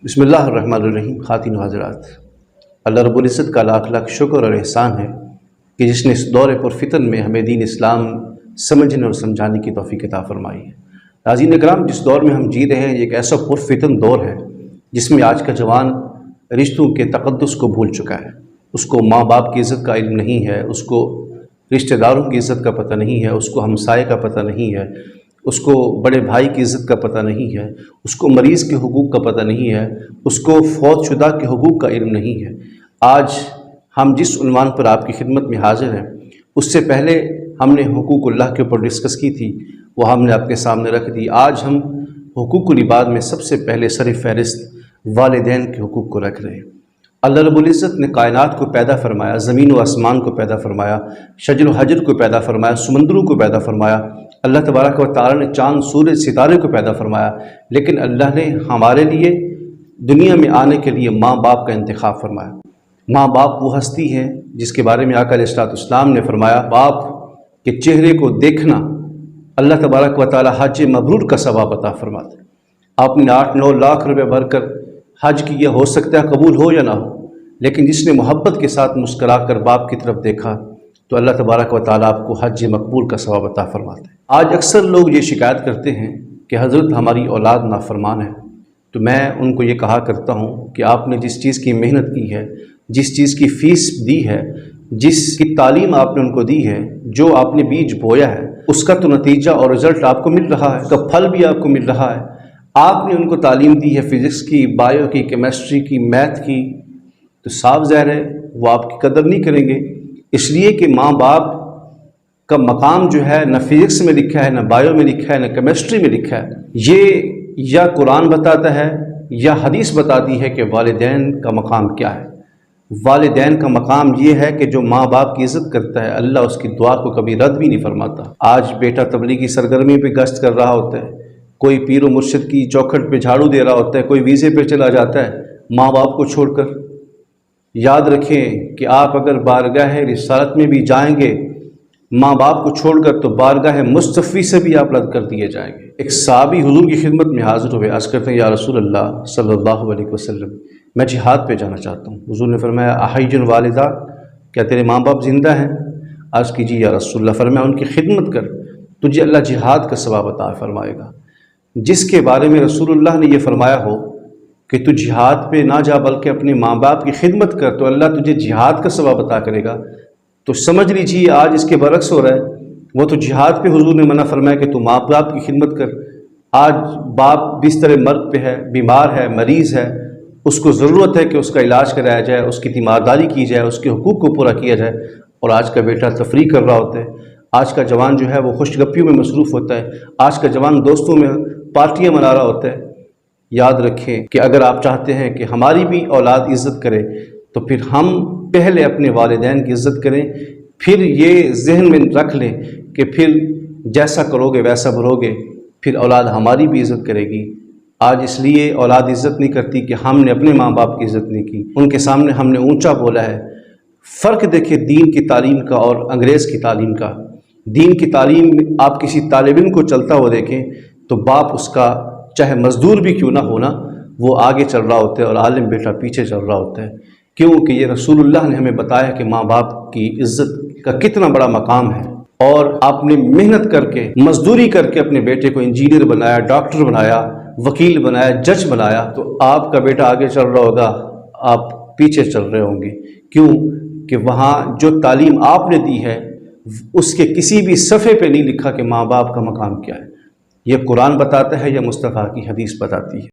بسم اللہ الرحمن الرحیم۔ خواتین و حضرات، اللہ رب العزت کا لاکھ لاکھ شکر اور احسان ہے کہ جس نے اس دور پر فتن میں ہمیں دین اسلام سمجھنے اور سمجھانے کی توفیق عطا فرمائی ہے۔ ناظرین اکرام، جس دور میں ہم جی رہے ہیں یہ ایک ایسا پرفتن دور ہے جس میں آج کا جوان رشتوں کے تقدس کو بھول چکا ہے۔ اس کو ماں باپ کی عزت کا علم نہیں ہے، اس کو رشتہ داروں کی عزت کا پتہ نہیں ہے، اس کو ہمسائے کا پتہ نہیں ہے، اس کو بڑے بھائی کی عزت کا پتہ نہیں ہے، اس کو مریض کے حقوق کا پتہ نہیں ہے، اس کو فوت شدہ کے حقوق کا علم نہیں ہے۔ آج ہم جس عنوان پر آپ کی خدمت میں حاضر ہیں، اس سے پہلے ہم نے حقوق اللہ کے اوپر ڈسکس کی تھی، وہ ہم نے آپ کے سامنے رکھ دی۔ آج ہم حقوق العباد میں سب سے پہلے سر فہرست والدین کے حقوق کو رکھ رہے ہیں۔ اللہ رب العزت نے کائنات کو پیدا فرمایا، زمین و آسمان کو پیدا فرمایا، شجر و حجر کو پیدا فرمایا، سمندروں کو پیدا فرمایا، اللہ تبارک و تعالیٰ نے چاند سورج ستارے کو پیدا فرمایا، لیکن اللہ نے ہمارے لیے دنیا میں آنے کے لیے ماں باپ کا انتخاب فرمایا۔ ماں باپ وہ ہستی ہے جس کے بارے میں آقا علیہ الصلوۃ والسلام نے فرمایا، باپ کے چہرے کو دیکھنا اللہ تبارک و تعالیٰ حج مبرور کا ثواب عطا فرماتا ہے۔ آپ نے 8-9 لاکھ روپے بھر کر حج کیا، ہو سکتا ہے قبول ہو یا نہ ہو، لیکن جس نے محبت کے ساتھ مسکرا کر باپ کی طرف دیکھا تو اللہ تبارک و تعالیٰ آپ کو حج مقبول کا ثواب عطا فرماتا ہے۔ آج اکثر لوگ یہ شکایت کرتے ہیں کہ حضرت ہماری اولاد نافرمان ہے، تو میں ان کو یہ کہا کرتا ہوں کہ آپ نے جس چیز کی محنت کی ہے، جس چیز کی فیس دی ہے، جس کی تعلیم آپ نے ان کو دی ہے، جو آپ نے بیج بویا ہے، اس کا تو نتیجہ اور رزلٹ آپ کو مل رہا ہے، اس کا پھل بھی آپ کو مل رہا ہے۔ آپ نے ان کو تعلیم دی ہے فزکس کی، بایو کی، کیمسٹری کی، میتھ کی، تو صاف ظاہر ہے وہ آپ کی قدر نہیں کریں گے، اس لیے کہ ماں باپ کا مقام جو ہے نہ فزکس میں لکھا ہے، نہ بایو میں لکھا ہے، نہ کیمسٹری میں لکھا ہے۔ یہ یا قرآن بتاتا ہے یا حدیث بتاتی ہے کہ والدین کا مقام کیا ہے۔ والدین کا مقام یہ ہے کہ جو ماں باپ کی عزت کرتا ہے، اللہ اس کی دعا کو کبھی رد بھی نہیں فرماتا۔ آج بیٹا تبلیغی سرگرمی پہ گشت کر رہا ہوتا ہے، کوئی پیر و مرشد کی چوکھٹ پہ جھاڑو دے رہا ہوتا ہے، کوئی ویزے پہ چلا جاتا ہے ماں باپ کو چھوڑ کر۔ یاد رکھیں کہ آپ اگر بارگاہ رسالت میں بھی جائیں گے ماں باپ کو چھوڑ کر، تو بارگاہ مصطفی سے بھی آپ رد کر دیے جائیں گے۔ ایک صحابی حضور کی خدمت میں حاضر ہوئے، عرض کرتے ہیں یا رسول اللہ صلی اللہ علیہ وسلم، میں جہاد پہ جانا چاہتا ہوں۔ حضور نے فرمایا احی والدہ، کیا تیرے ماں باپ زندہ ہیں؟ عرض کیجیے یا رسول اللہ۔ فرمایا ان کی خدمت کر، تجھے اللہ جہاد کا ثواب عطا فرمائے گا۔ جس کے بارے میں رسول اللہ نے یہ فرمایا ہو کہ تو جہاد پہ نہ جا بلکہ اپنے ماں باپ کی خدمت کر، تو اللہ تجھے جہاد کا ثواب عطا کرے گا، تو سمجھ لیجیے آج اس کے برعکس ہو رہا ہے۔ وہ تو جہاد پہ حضور نے منع فرمایا کہ تو ماں باپ کی خدمت کر، آج باپ بستر مرگ پہ ہے، بیمار ہے، مریض ہے، اس کو ضرورت ہے کہ اس کا علاج کرایا جائے، اس کی تیمارداری کی جائے، اس کے حقوق کو پورا کیا جائے، اور آج کا بیٹا تفریح کر رہا ہوتا ہے، آج کا جوان جو ہے وہ خوش گپیوں میں مصروف ہوتا ہے، آج کا جوان دوستوں میں پارٹیاں منا رہا ہوتا ہے۔ یاد رکھیں کہ اگر آپ چاہتے ہیں کہ ہماری بھی اولاد عزت کرے تو پھر ہم پہلے اپنے والدین کی عزت کریں، پھر یہ ذہن میں رکھ لیں کہ پھر جیسا کرو گے ویسا بھرو گے، پھر اولاد ہماری بھی عزت کرے گی۔ آج اس لیے اولاد عزت نہیں کرتی کہ ہم نے اپنے ماں باپ کی عزت نہیں کی، ان کے سامنے ہم نے اونچا بولا ہے۔ فرق دیکھیں دین کی تعلیم کا اور انگریز کی تعلیم کا۔ دین کی تعلیم میں آپ کسی طالب علم کو چلتا ہوا دیکھیں تو باپ اس کا چاہے مزدور بھی کیوں نہ ہونا، وہ آگے چل رہا ہوتا ہے اور عالم بیٹا پیچھے چل رہا ہوتا ہے، کیونکہ یہ رسول اللہ نے ہمیں بتایا کہ ماں باپ کی عزت کا کتنا بڑا مقام ہے۔ اور آپ نے محنت کر کے، مزدوری کر کے اپنے بیٹے کو انجینئر بنایا، ڈاکٹر بنایا، وکیل بنایا، جج بنایا، تو آپ کا بیٹا آگے چل رہا ہوگا، آپ پیچھے چل رہے ہوں گے۔ کیوں کہ وہاں جو تعلیم آپ نے دی ہے اس کے کسی بھی صفحے پہ نہیں لکھا کہ ماں باپ کا مقام کیا ہے۔ یہ قرآن بتاتا ہے یا مصطفیٰ کی حدیث بتاتی ہے؟